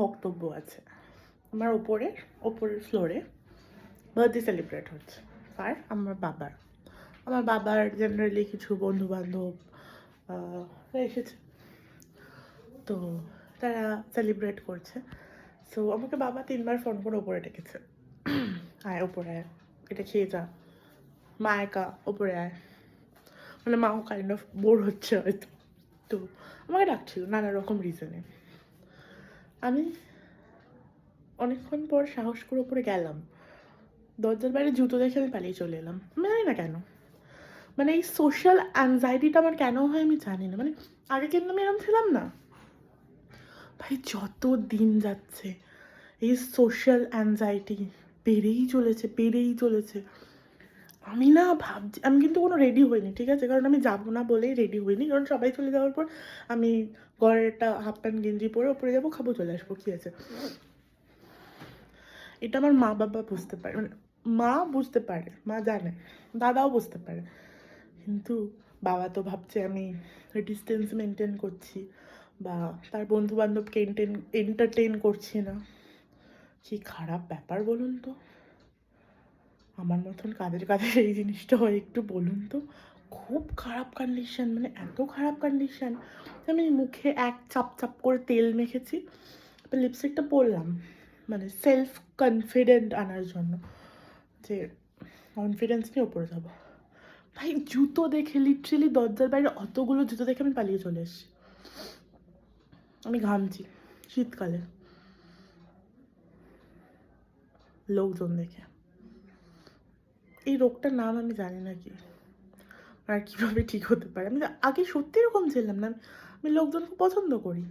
বক্তব্য আছে। আমার ওপরের ফ্লোরে বার্থডে সেলিব্রেট হচ্ছে, আর আমার বাবার জেনারেলি কিছু বন্ধুবান্ধব এসেছে, তো তারা সেলিব্রেট করছে। সো আমাকে বাবা 3বার ফোন করে ওপরে ডেকেছে, আয় ওপরে আয়, এটা খেয়ে যা, মা একা ওপরে আয়, মানে মাও কাইন্ড অফ বোর হচ্ছে হয়তো, তো আমাকে ডাকছিল নানা রকম রিজনে। আমি অনেকক্ষণ পর সাহস করে ওপরে গেলাম, দরজার বাইরে জুতো দেখে আমি পালিয়ে চলে এলাম। আমি জানি না কেন, মানে এই সোশ্যাল অ্যাংজাইটিটা আমার কেন হয় আমি জানি না। মানে আগে কিন্তু আমি এরকম ছিলাম না ভাই, যত দিন যাচ্ছে এই সোশ্যাল অ্যাংজাইটি বেড়েই চলেছে। আমি না ভাবছি, আমি কিন্তু কোনো রেডি হইনি, ঠিক আছে, কারণ আমি যাবো না বলেই রেডি হইনি, কারণ সবাই চলে যাওয়ার পর আমি ঘরে একটা হাফ প্যান্ট গেঞ্জি পরে ওপরে যাবো, খাবো, চলে আসবো, কী আছে। এটা আমার মা বাবা বুঝতে পারে, মানে মা বুঝতে পারে, মা জানে, দাদাও বুঝতে পারে, কিন্তু বাবা তো ভাবছে আমি ডিস্টেন্স মেনটেন করছি বা তার বন্ধু বান্ধবকে এন্টারটেইন করছি না। কি খারাপ ব্যাপার বলুন তো, আমার মতন কাদের কাদের এই জিনিসটা হয় একটু বলুন তো। খুব খারাপ কন্ডিশন, মানে এত খারাপ কন্ডিশন। আমি মুখে এক চাপ করে তেল মেখেছি, লিপস্টিকটা পরলাম, মানে সেলফ কনফিডেন্ট আনার জন্য, যে কনফিডেন্স নিয়ে ওপরে যাবো। ভাই জুতো দেখে, লিটারেলি দরজার বাইরে অতগুলো জুতো দেখে আমি পালিয়ে চলে এসেছি। আমি ঘামছি শীতকালে, লোকজন দেখে। এই রোগটার নাম আমি জানি না কি, আর কীভাবে ঠিক হতে পারে। আমি আগে সত্যি এরকম ছিলাম না, আমি লোকজনকে পছন্দ করি।